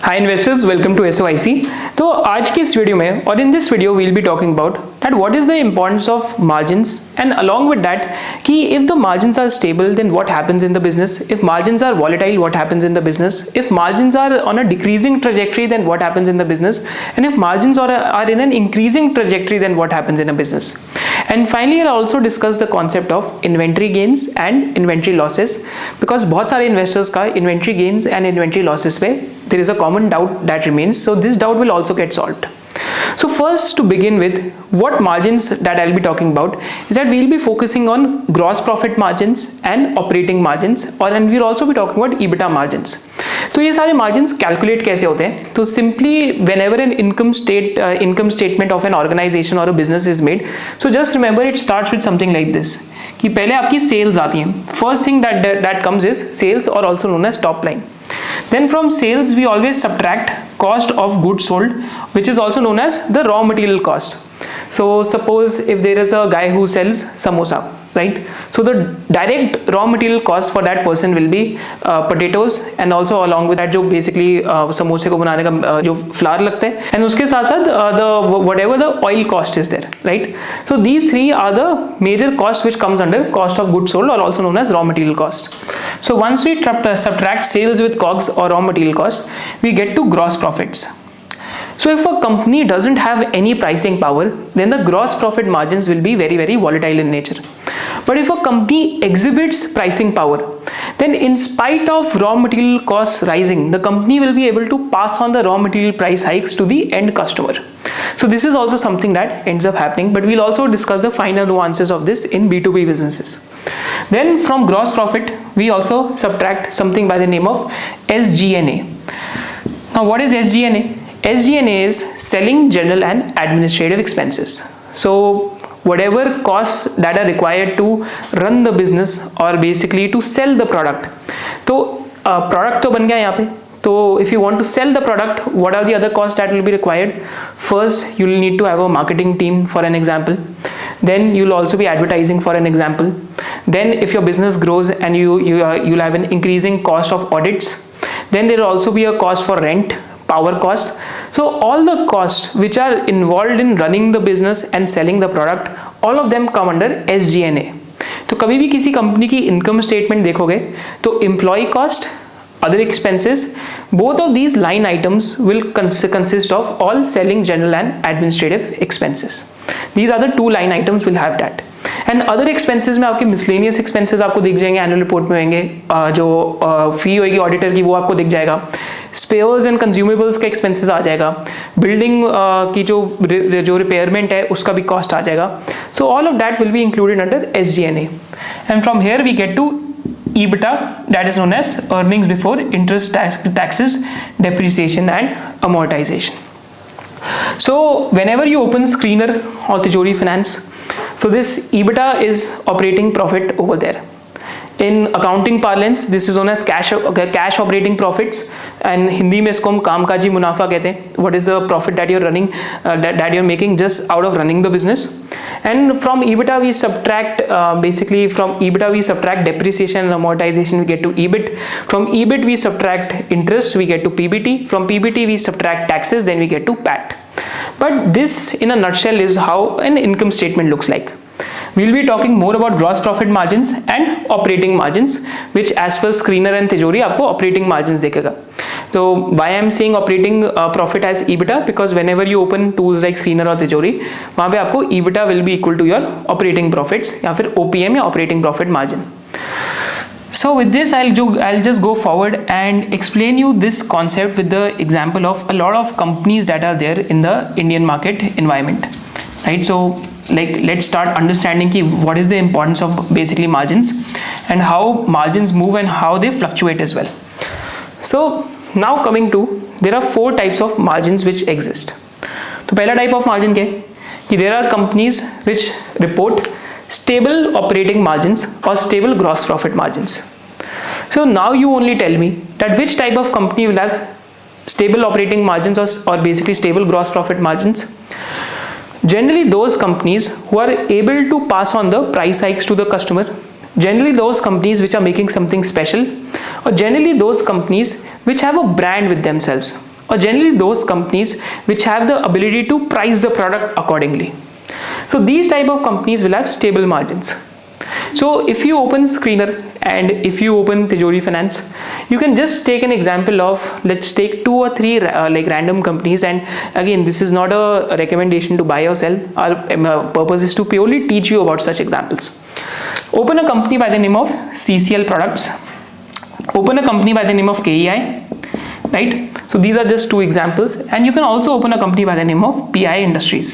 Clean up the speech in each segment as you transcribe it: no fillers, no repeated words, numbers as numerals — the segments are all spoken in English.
Hi investors, welcome to SOIC. तो आज की इस वीडियो में और in this video will be talking about that what is the importance of margins and along with that कि if the margins are stable then what happens in the business, if margins are volatile what happens in the business, if margins are on a decreasing trajectory then what happens in the business, and if margins are in an increasing trajectory then what happens in a business. And finally, I'll also discuss the concept of inventory gains and inventory losses because बहुत सारे investors का inventory gains and inventory losses पे there is a common doubt that remains. So this doubt will also get solved. So first, to begin with, what margins that I'll be talking about is that we'll be focusing on gross profit margins and operating margins, and we'll also be talking about EBITDA margins. तो ये सारे margins calculate कैसे होते हैं? तो simply whenever an income statement of an organization or a business is made, so just remember it starts with something like this कि पहले आपकी सेल्स आती हैं. First thing that comes is sales or also known as top line. Then from sales we always subtract cost of goods sold, which is also known as the raw material cost. So suppose if there is a guy who sells samosa, right? So the direct raw material cost for that person will be potatoes, and also along with that जो basically समोसे को बनाने का जो flour लगता है, and उसके साथ साथ the whatever the oil cost is there, right? So these three are the major costs which comes under cost of goods sold or also known as raw material cost. So once we subtract sales with COGS or raw material cost, we get to gross profits. So if a company doesn't have any pricing power, then the gross profit margins will be very, very volatile in nature. But if a company exhibits pricing power, then in spite of raw material costs rising, the company will be able to pass on the raw material price hikes to the end customer. So this is also something that ends up happening, but we'll also discuss the finer nuances of this in B2B businesses. Then from gross profit, we also subtract something by the name of SG&A. Now what is SG&A? SG&A is selling, general and administrative expenses. So whatever costs that are required to run the business or basically to sell the product. तो product तो बन गया यहाँ पे. तो if you want to sell the product, what are the other costs that will be required? First, you will need to have a marketing team, for an example. Then you'll also be advertising, for an example. Then if your business grows and you'll have an increasing cost of audits, then there will also be a cost for rent, power cost. So all the costs which are involved in running the business and selling the product, all of them come under SG&A. तो कभी भी किसी company की income statement देखोगे तो employ cost, other expenses, both of these line items will consist of all selling, general and administrative expenses. These are the two line items will have that. And other expenses में आपके miscellaneous expenses आपको दिख जाएंगे, annual report में होंगे, जो फी होगी auditor की वो आपको दिख जाएगा. स्पेयर्स एंड कंज्यूमेबल्स का एक्सपेंसेस आ जाएगा, बिल्डिंग की जो रिपेयरमेंट है उसका भी कॉस्ट आ जाएगा. So all of that will be included under SG&A. And from here we get to EBITDA, that is known as earnings before interest, taxes, depreciation and amortization. So whenever you open Screener or Tijori Finance, so this EBITDA is operating profit over there. In accounting parlance, this is known as cash operating profits, and Hindi में इसको हम कामकाजी मुनाफा कहते हैं. What is the profit that you're running, that you're making just out of running the business? And from EBITDA we subtract from EBITDA we subtract depreciation and amortization, we get to EBIT. From EBIT we subtract interest, we get to PBT. From PBT we subtract taxes, then we get to PAT. But this in a nutshell is how an income statement looks like. We'll be talking more about gross profit margins and operating margins, which as per Screener and Tijori आपको operating margins देखेगा. So why I'm saying operating profit as EBITDA, because whenever you open tools like Screener or Tijori, वहाँ पे आपको EBITDA will be equal to your operating profits या फिर OPM या operating profit margin. So with this I'll just go forward and explain you this concept with the example of a lot of companies that are there in the Indian market environment, right? So like let's start understanding what is the importance of basically margins and how margins move and how they fluctuate as well. So now coming to, there are 4 types of margins which exist. तो पहला type of margin क्या है कि there are companies which report stable operating margins or stable gross profit margins. So now you only tell me that which type of company will have stable operating margins or basically stable gross profit margins. Generally those companies who are able to pass on the price hikes to the customer, generally those companies which are making something special, or generally those companies which have a brand with themselves. or generally those companies which have the ability to price the product accordingly. So these type of companies will have stable margins. So if you open Screener and if you open Tijori Finance, you can just take an example of, let's take 2 or 3 like random companies, and again this is not a recommendation to buy or sell. Our purpose is to purely teach you about such examples. Open a company by the name of CCL Products. Open a company by the name of KEI, right? So these are just 2 examples, and you can also open a company by the name of PI Industries,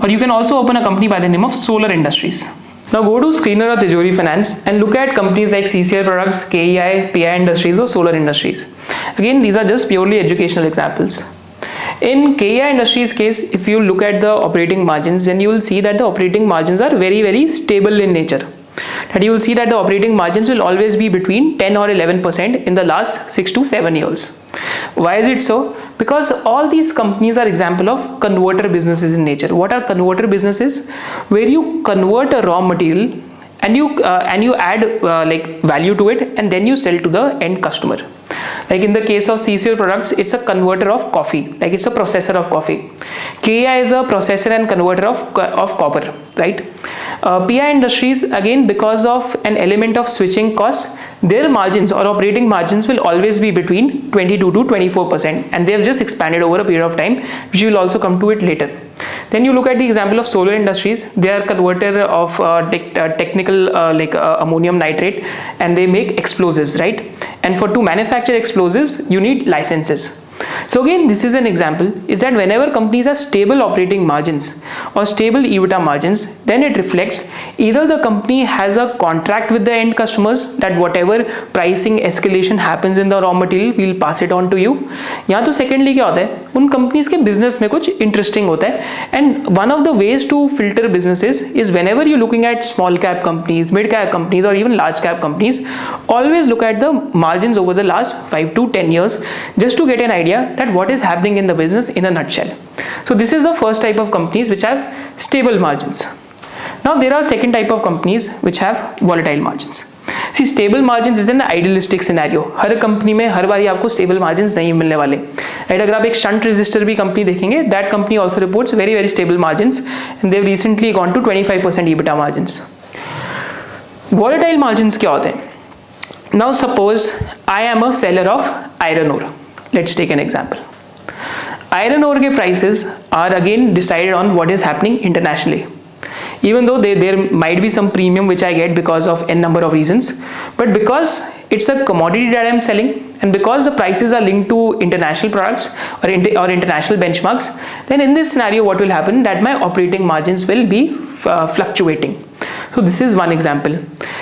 or you can also open a company by the name of Solar Industries. Now go to Screener or Tijori Finance and look at companies like CCL Products, KEI, PI Industries or Solar Industries. Again, these are just purely educational examples. In KEI Industries case, if you look at the operating margins, then you will see that the operating margins are very, very stable in nature. That you will see that the operating margins will always be between 10 or 11% in the last 6 to 7 years. Why is it so? Because all these companies are example of converter businesses in nature. What are converter businesses? Where you convert a raw material and you add like value to it, and then you sell to the end customer. Like in the case of CCL Products, it's a converter of coffee, like it's a processor of coffee. KEI is a processor and converter of copper, right? PI Industries, again, because of an element of switching costs, their margins or operating margins will always be between 22 to 24%, and they have just expanded over a period of time, which will also come to it later. Then you look at the example of Solar Industries. They are converter of technical ammonium nitrate, and they make explosives, right? And to manufacture explosives, you need licenses. So again, this is an example, is that whenever companies have stable operating margins or stable EBITDA margins, then it reflects either the company has a contract with the end customers that whatever pricing escalation happens in the raw material, we'll pass it on to you. या तो secondly क्या होता है, उन companies के business में कुछ interesting होता है, and one of the ways to filter businesses is whenever you're looking at small cap companies, mid cap companies or even large cap companies, always look at the margins over the last 5 to 10 years just to get an idea that what is happening in the business in a nutshell. So this is the first type of companies which have stable margins. Now there are second type of companies which have volatile margins. See, stable margins is an idealistic scenario. Her company में हर बारी आपको stable margins नहीं मिलने वाले. Right? अगर आप एक shunt resistor भी कंपनी देखेंगे, that company also reports very very stable margins, and they've recently gone to 25% EBITDA margins. Volatile margins क्या होते हैं? Now suppose I am a seller of iron ore. Let's take an example. Iron ore के prices are again decided on what is happening internationally. Even though there might be some premium which I get because of n number of reasons, but because it's a commodity that I'm selling, and because the prices are linked to international products or international benchmarks, then in this scenario what will happen, that my operating margins will be fluctuating. So this is one example.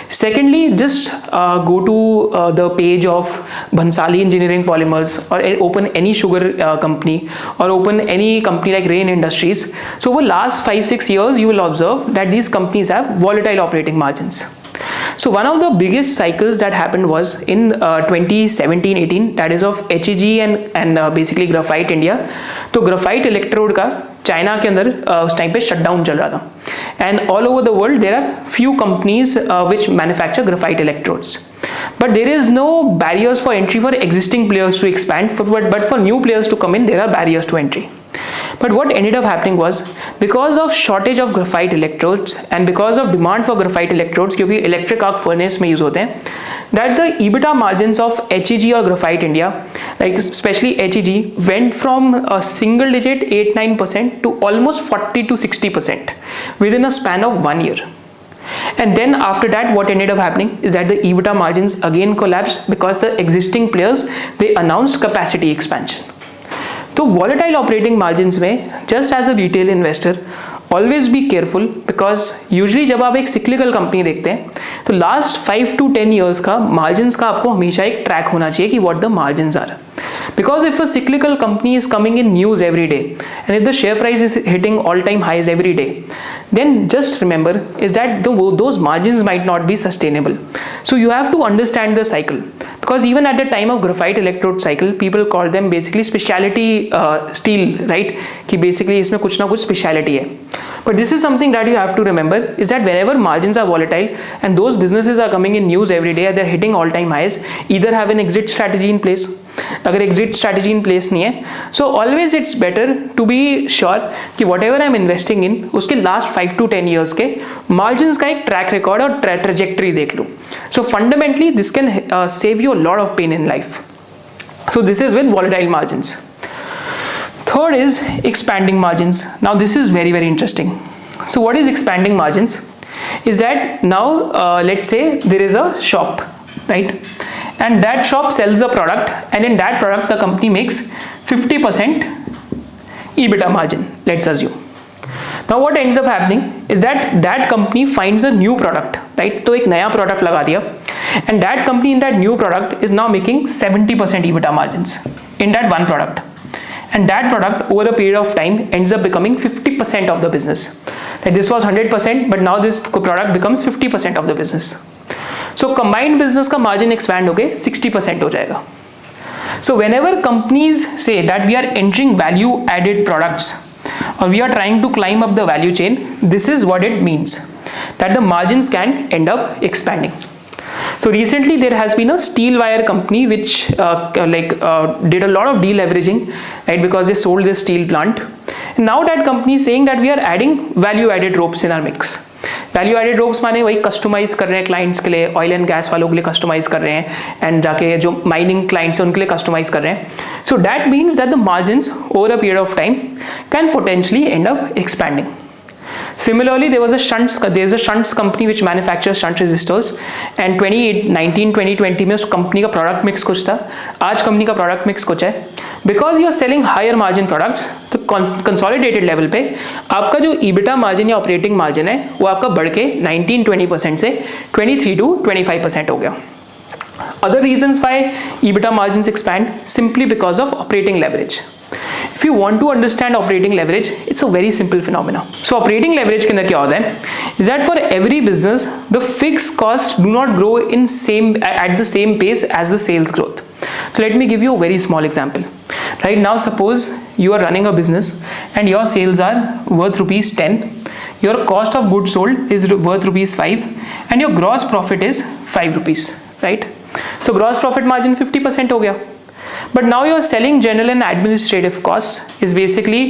Secondly, just go to the page of Bhansali Engineering Polymers, or open any sugar company, or open any company like Rain Industries. So over last 5-6 years, you will observe that these companies have volatile operating margins. So one of the biggest cycles that happened was in 2017-18, that is of HEG and basically Graphite India. तो Graphite electrode का China के अंदर उस time पे shutdown चल रहा था, and all over the world there are few companies which manufacture graphite electrodes, but there is no barriers for entry for existing players to expand, but for new players to come in there are barriers to entry. But what ended up happening was, because of shortage of graphite electrodes and because of demand for graphite electrodes, क्योंकि electric arc furnace में use होते हैं, that the EBITDA margins of HEG or Graphite India, like especially HEG, went from a single digit 8-9% to almost 40 to 60% within a span of 1 year. And then after that, what ended up happening is that the EBITDA margins again collapsed because the existing players, they announced capacity expansion. तो volatile operating margins में, just as a retail investor, always be careful, because usually जब आप एक cyclical company देखते हैं तो last 5 to 10 years का margins का आपको हमेशा एक track होना चाहिए कि what the margins are. Because if a cyclical company is coming in news every day, and if the share price is hitting all-time highs every day, then just remember is that those margins might not be sustainable. So you have to understand the cycle. because even at the time of graphite electrode cycle, people called them basically specialty steel, right? कि basically इसमें कुछ ना कुछ specialty है. But this is something that you have to remember is that whenever margins are volatile and those businesses are coming in news every day, they're hitting all-time highs, either have an exit strategy in place. अगर exit strategy in place नहीं है, so always it's better to be sure कि whatever I'm investing in उसके last 5 to 10 years के margins का एक track record और trajectory देख लूँ. So fundamentally this can save you a lot of pain in life. So this is with volatile margins. Third is expanding margins. Now this is very, very interesting. So what is expanding margins? Is that now let's say there is a shop, right? And that shop sells a product, and in that product the company makes 50% EBITDA margin, let's assume. Now what ends up happening is that that company finds a new product, right? तो एक नया product लगा दिया, and that company in that new product is now making 70% EBITDA margins in that one product. And that product over a period of time ends up becoming 50% of the business. Like this was 100%, but now this product becomes 50% of the business. So combined business का margin expand होके 60% हो जाएगा. So whenever companies say that we are entering value added products or we are trying to climb up the value chain, this is what it means, that the margins can end up expanding. So recently there has been a steel wire company which did a lot of deleveraging, right, because they sold their steel plant. And now that company is saying that we are adding value added ropes in our mix. Value added ropes माने वही customise कर रहे हैं clients के लिए, oil and gas वालों के लिए कस्टमाइज कर रहे हैं, एंड जाके जो माइनिंग क्लाइंट्स हैं उनके लिए कस्टमाइज कर रहे हैं. So that means that the margins over a period of time can potentially and up expanding. Similarly, there is a shunts company which manufactures shunt resistors, and 2019-2020 में उस कंपनी का product mix कुछ था, आज company का product mix कुछ है. Because you are selling higher margin products, तो कंसोलिडेटेड लेवल पे आपका जो EBITDA मार्जिन या ऑपरेटिंग मार्जिन है वो आपका बढ़ के 19-20% से 23 to 25% हो गया. Other reasons why EBITDA margins expand simply because of operating leverage. If you want to understand operating leverage, it's a very simple phenomena. So operating leverage के अंदर क्या होता है? Is that for every business, the fixed costs do not grow at the same pace as the sales growth. So let me give you a very small example. Right now, suppose you are running a business and your sales are worth rupees 10. Your cost of goods sold is worth rupees 5, and your gross profit is 5 rupees, right? So gross profit margin 50% हो गया. But now your selling general and administrative costs is basically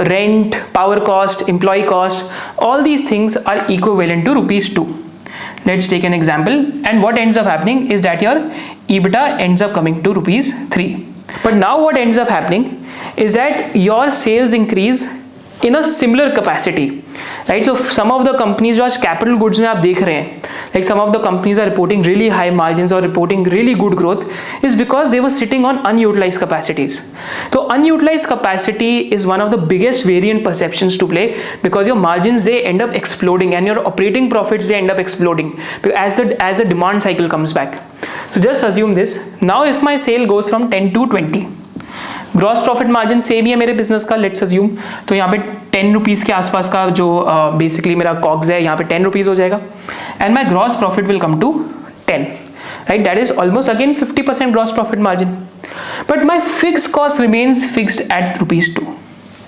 rent, power cost, employee cost. All these things are equivalent to rupees 2. Let's take an example, and what ends up happening is that your EBITDA ends up coming to rupees 3. But now what ends up happening is that your sales increase in a similar capacity, right? So some of the companies जो आज capital goods में आप देख रहे हैं, like some of the companies are reporting really high margins or reporting really good growth, is because they were sitting on unutilized capacities. So unutilized capacity is one of the biggest variant perceptions to play, because your margins, they end up exploding, and your operating profits, they end up exploding as the demand cycle comes back. So just assume this. Now if my sale goes from 10 to 20, gross profit margin same ही है मेरे business का, let's assume. तो यहाँ पे 10 rupees के आसपास का जो बेसिकली मेरा कॉग्स है, यहाँ पे 10 रुपीज़ हो जाएगा, and my gross profit will come to 10, right? That is almost again 50% gross profit margin. But my fix cost remains fixed at rupees 2,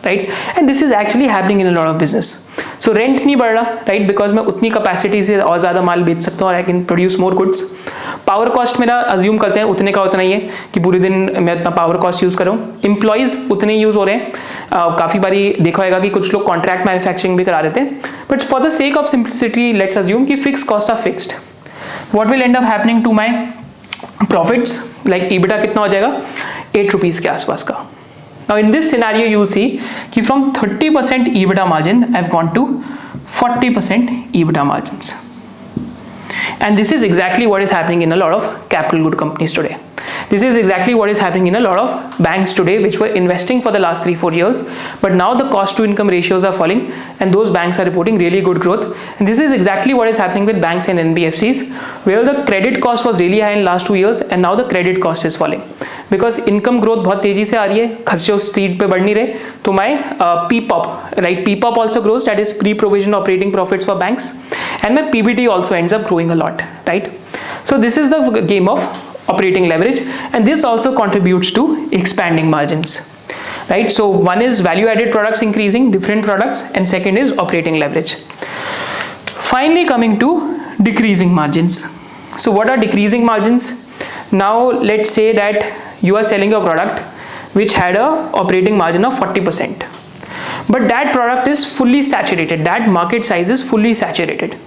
right? And this is actually happening in a lot of business. So rent नहीं बढ़ रहा, right? Because मैं उतनी capacity से और ज़्यादा माल बेच सकता हूँ और I can produce more goods. Power cost मेरा अज्यूम करते हैं उतने का उतना ही है कि पूरे दिन मैं उतना पावर कॉस्ट यूज़ कर रहा हूँ. एम्प्लॉयज़ उतने ही यूज़ हो रहे हैं. काफ़ी बारी देखा होगा कि कुछ लोग कॉन्ट्रैक्ट मैन्युफैक्चरिंग भी करा देते हैं. But for the sake of simplicity, let's assume कि fix cost are fixed. What will end up happening to my profits? Like EBITDA कितना हो जाएगा? 8 रुपीज़ के आसपास का. Now in this scenario you will see कि from 30% EBITDA margin I've gone to 40% EBITDA margins. And this is exactly what is happening in a lot of capital good companies today. This is exactly what is happening in a lot of banks today, which were investing for the last 3-4 years, but now the cost to income ratios are falling and those banks are reporting really good growth. And this is exactly what is happening with banks and NBFCs, where the credit cost was really high in last 2 years and now the credit cost is falling. Because income growth बहुत तेजी से आ रही है, खर्चे उस speed पे बढ़ नहीं रहे, तो my PPOP, right? PPOP also grows, that is pre-provision operating profits for banks, and my PBT also ends up growing a lot, right? So this is the game of operating leverage, and this also contributes to expanding margins, right? So one is value added products increasing, different products, and second is operating leverage. Finally, coming to decreasing margins. So what are decreasing margins? Now let's say that you are selling a product which had a operating margin of 40%, but that product is fully saturated, that market size is fully saturated.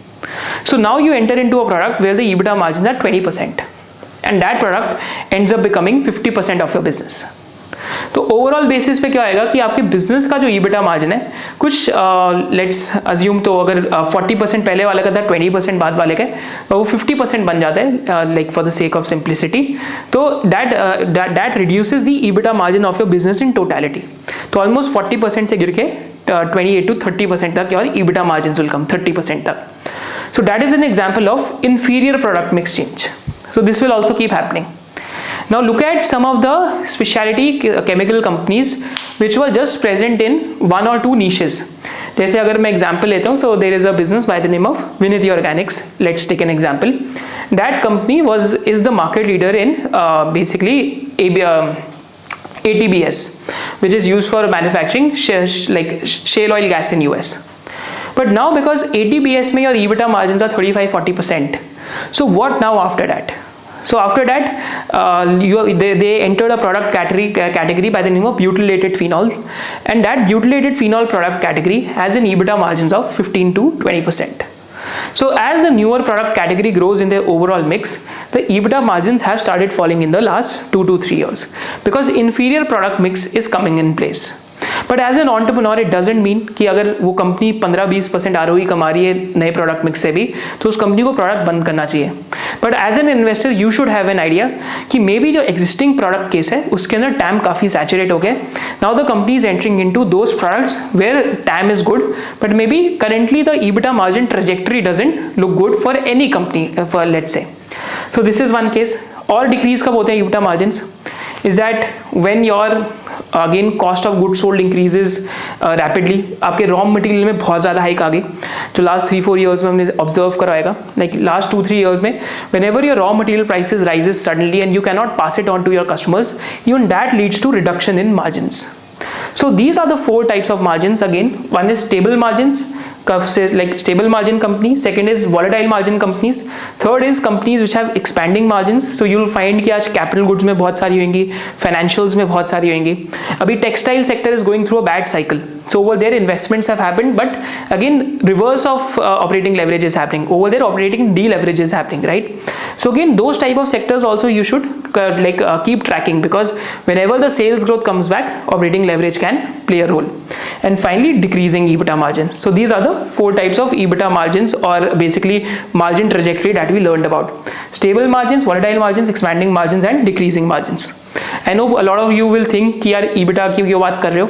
So now you enter into a product where the EBITDA margins are 20%, and that product ends up becoming 50% of your business. तो overall basis पे क्या आएगा कि आपके business का जो EBITDA margin है कुछ लेट्स अज्यूम, तो अगर 40% पहले वाले का था, 20% बाद वाले का, वो 50% बन जाता है, like for the sake of simplicity. तो that reduces the EBITDA margin of your business in totality. तो ऑलमोस्ट 40% से गिर के 28 to 30% तक और EBITDA margins will come 30% तक. So that is an example of inferior product mix change. So this will also keep happening. Now look at some of the specialty chemical companies which were just present in one or two niches. जैसे अगर मैं example लेता हूँ, so there is a business by the name of Vinity Organics. Let's take an example. That company is the market leader in basically ATBS, which is used for manufacturing shale oil gas in US. But now because ATBS में your EBITDA margins are 35-40%, so what now after that? So after that, they entered a product category by the name of butylated phenol, and that butylated phenol product category has an EBITDA margins of 15 to 20%. So as the newer product category grows in their overall mix, the EBITDA margins have started falling in the last 2 to 3 years because inferior product mix is coming in place. But as an entrepreneur it doesn't mean कि अगर वो company 15-20% ROE कमा रही है नए product mix से भी तो उस कंपनी को प्रोडक्ट बंद करना चाहिए. But as an investor you should have an idea कि मे बी जो एग्जिस्टिंग प्रोडक्ट केस है उसके अंदर टैम काफ़ी सैचुरेट हो गया. Now the company is entering into those products where TAM is good, but maybe currently the EBITDA margin trajectory doesn't look good for any company for let's say. So this is one case. और decrease कब होते हैं EBITDA margins? Is that when your again cost of good sold increases rapidly. आपके raw material में बहुत ज़्यादा hike आ गई जो लास्ट 3-4 ईयर्स में हमने ऑब्जर्व कराएगा. लाइक लास्ट 2-3 ईयर्स में whenever your raw material prices rises suddenly and you can not pass it on to your customers, even that leads to reduction in margins. So these are the 4 types of margins. Again, one is stable margins, like stable margin company. Second is volatile margin companies. Third is companies which have expanding margins. So you will find कि आज capital goods में बहुत सारी होंगी, financials में बहुत सारी होंगी. अभी textile sector is going through a bad cycle. So over there investments have happened, but again reverse of operating leverage is happening. Over there operating deleverage is happening, right? So again those type of sectors also you should keep tracking, because whenever the sales growth comes back, operating leverage can play a role. And finally decreasing EBITDA margins. So these are the 4 types of EBITDA margins, or basically margin trajectory that we learned about. Stable margins, volatile margins, expanding margins and decreasing margins. I know a lot of you will think कि यार EBITDA की क्यों बात कर रहे हो.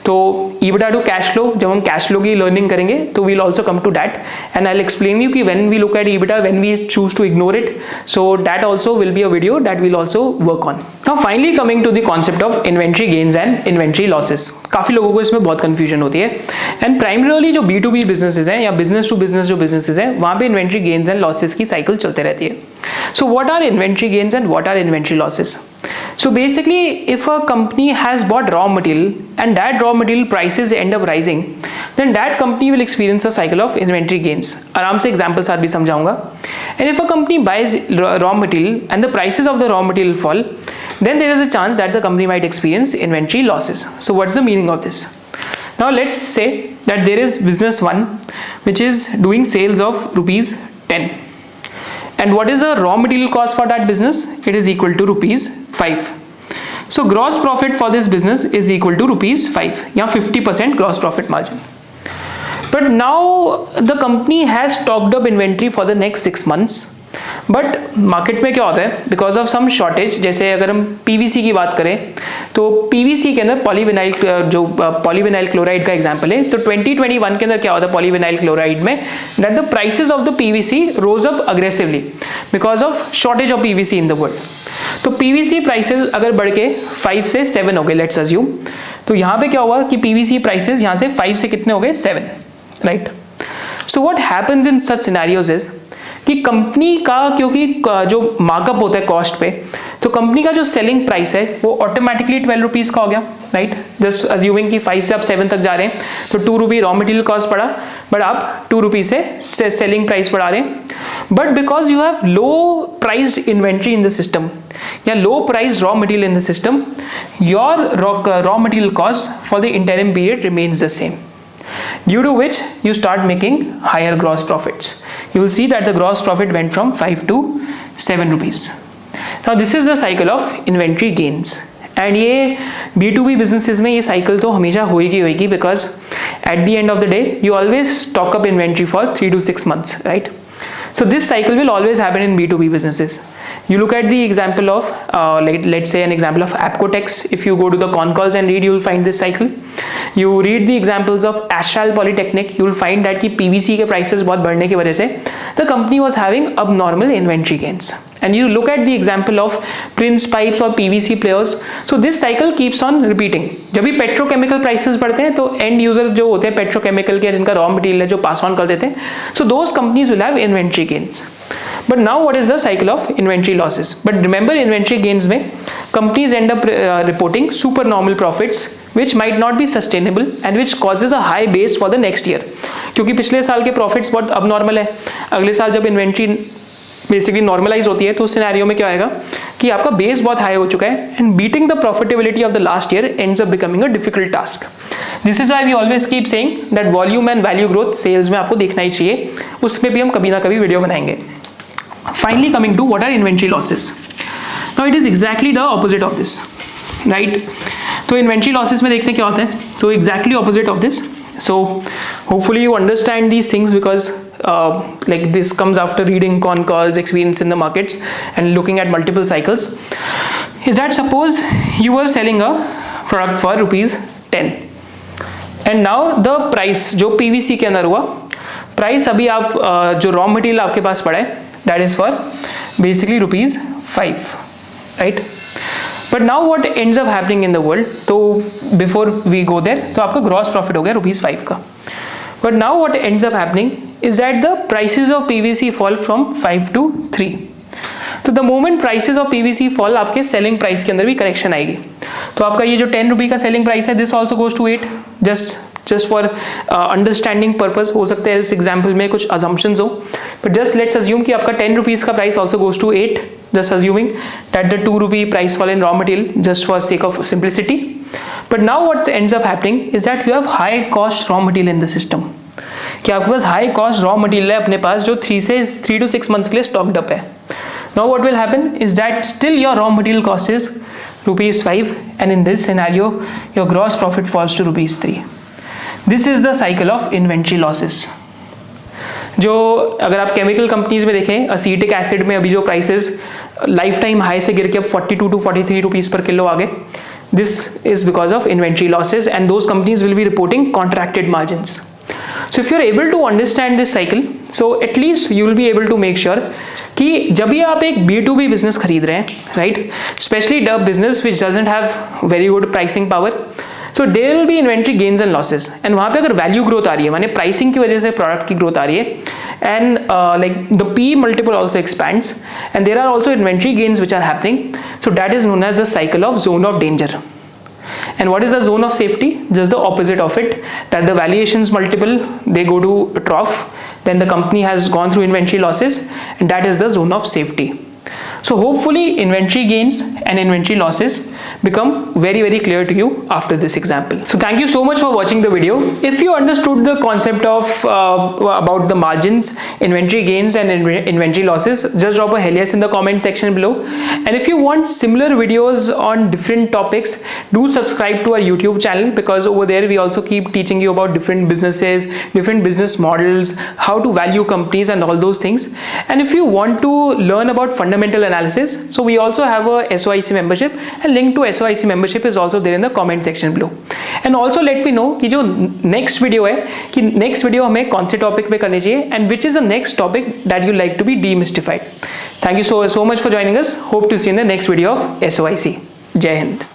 तो EBITDA to cash flow, जब हम cash flow की learning करेंगे तो we'll also come to that, and I'll explain you कि when we look at EBITDA, when we choose to ignore it, so that also will be a video that we'll also work on. Now finally coming to the concept of inventory gains and inventory losses. काफ़ी लोगों को इसमें बहुत confusion होती है, and primarily जो B2B businesses हैं या business to business जो businesses हैं वहाँ पे inventory gains and losses की cycle चलते रहती है. So what are inventory gains and what are inventory losses? So basically if a company has bought raw material and that raw material prices end up rising, then that company will experience a cycle of inventory gains. आराम से example साथ भी समझाऊंगा. And if a company buys raw material and the prices of the raw material fall, then there is a chance that the company might experience inventory losses. So what's the meaning of this? Now let's say that there is business 1 which is doing sales of rupees 10. And what is the raw material cost for that business? It is equal to rupees 5. So gross profit for this business is equal to rupees 5. Yeah, 50% gross profit margin. But now the company has stocked up inventory for the next 6 months. But market में क्या होता है, because of some shortage, जैसे अगर हम PVC की बात करें तो PVC के अंदर पॉलीविनाइल क्लोराइड का एग्जांपल है. तो 2021 के अंदर क्या होता है पॉलीविनाइल क्लोराइड में, that the prices of the PVC rose up aggressively because of shortage of PVC in the world. तो PVC प्राइसेस अगर बढ़ के 5 से 7 हो गए लेट्स अज्यूम, तो यहाँ पे क्या हुआ कि PVC प्राइसेस यहाँ से 5 से कितने हो गए 7, right. So what happens in such scenarios is कि कंपनी का, क्योंकि जो मार्कअप होता है कॉस्ट पे, तो कंपनी का जो सेलिंग प्राइस है वो ऑटोमेटिकली 12 रुपीज़ का हो गया, राइट। जस्ट अज्यूमिंग कि 5 से आप 7 तक जा रहे हैं तो 2 रुपी रॉ मटेरियल कॉस्ट पड़ा, बट आप 2 रुपी से सेलिंग प्राइस बढ़ा रहे हैं। But because you have low priced inventory in the system या low price raw material in the system, your raw material cost for the interim period remains the same, due to which you start making higher gross profits. You will see that the gross profit went from 5 to 7 rupees. Now this is the cycle of inventory gains. And ये B2B businesses में ये cycle तो हमेशा होएगी because at the end of the day you always stock up inventory for 3 to 6 months, right? So this cycle will always happen in B2B businesses. You look at the example of let's say an example of Apcotex. If you go to the con calls and read, you will find this cycle. You read the examples of Astral Polytechnic, you will find that कि PVC के prices बहुत बढ़ने की वजह से the company was having abnormal inventory gains. And you look at the example of Prince Pipes or PVC players. So this cycle keeps on repeating. जब भी petrochemical prices बढ़ते हैं तो end user जो होते हैं petrochemical के, जिनका raw material है, जो pass on कर देते हैं, so those companies will have inventory gains. But now what is the cycle of inventory losses? But remember, inventory gains में companies end up reporting supernormal profits which might not be sustainable and which causes a high base for the next year. क्योंकि पिछले साल के profits बहुत abnormal है, अगले साल जब inventory बेसिकली नॉर्मलाइज होती है तो उस सिनेरियो में क्या आएगा कि आपका बेस बहुत हाई हो चुका है and beating the profitability of the last year ends up becoming a difficult task. This is why we always keep saying that volume and value growth sales में आपको देखना ही चाहिए, उसमें भी हम कभी ना कभी वीडियो बनाएंगे. Finally coming to what are inventory losses. Now it is exactly the opposite of this, right. तो इन्वेंट्री लॉसेस में देखते हैं क्या होता है. So exactly opposite of this. So hopefully you understand these things because like this comes after reading con calls, experience in the markets and looking at multiple cycles. Is that suppose you were selling a product for ₹10 and now the price जो PVC के अंदर हुआ price अभी आप जो raw material आपके पास पड़ा है that is for basically ₹5, right? But now what ends up happening in the world, तो before we go there, तो आपका gross profit हो गया ₹5 का. But now what ends up happening is that the prices of PVC fall from 5 to 3. तो the moment prices of PVC fall, आपके selling price के अंदर भी correction आएगी. तो आपका ये जो 10 रुपये का selling price है, this also goes to 8. Just for understanding purpose, हो सकता है इस example में कुछ assumptions हो, but just let's assume कि आपका 10 rupees का price also goes to 8. Just assuming that the 2 rupee price fall in raw material, just for sake of simplicity. But now what ends up happening is that you have high cost raw material in the system. कि आपके पास high cost raw material है अपने पास जो 3 to 6 months के लिए stocked up है. Now what will happen is that still your raw material cost is ₹5 and in this scenario your gross profit falls to ₹3. This is the cycle of inventory losses. जो अगर आप chemical companies में देखें, असीटिक acid में अभी जो prices life time high से गिर के अब 42 to 43 रुपीज़ पर किलो आ गए, this is because of inventory losses and those companies will be reporting contracted margins. So if you are able to understand this cycle, so at least you will be able to make sure कि जब भी आप एक B2B business खरीद रहे हैं, right, specially the business which doesn't have very good pricing power, so there will be inventory gains and losses. and वहाँ पे अगर वैल्यू ग्रोथ आ रही है, माने प्राइसिंग की वजह से प्रोडक्ट की ग्रोथ आ रही है, and like the P multiple also expands and there are also inventory gains which are happening, so that is known as the cycle of zone of danger. And what is the zone of safety? Just the opposite of it, that the valuations multiple they go to trough, then the company has gone through inventory losses, and that is the zone of safety. So hopefully inventory gains and inventory losses become very clear to you after this example. So thank you so much for watching the video. If you understood the concept of about the margins, inventory gains and inventory losses, just drop a hell yes in the comment section below. And if you want similar videos on different topics, do subscribe to our YouTube channel, because over there we also keep teaching you about different businesses, different business models, how to value companies and all those things. And if you want to learn about fundamental analysis, so we also have a SOIC membership, and link to SOIC membership is also there in the comment section below. And also let me know कि जो next video है कि next video हमें कौन से topic पे करनी चाहिए, and which is the next topic that you like to be demystified. Thank you so much for joining us. Hope to see you in the next video of SOIC. Jai Hind.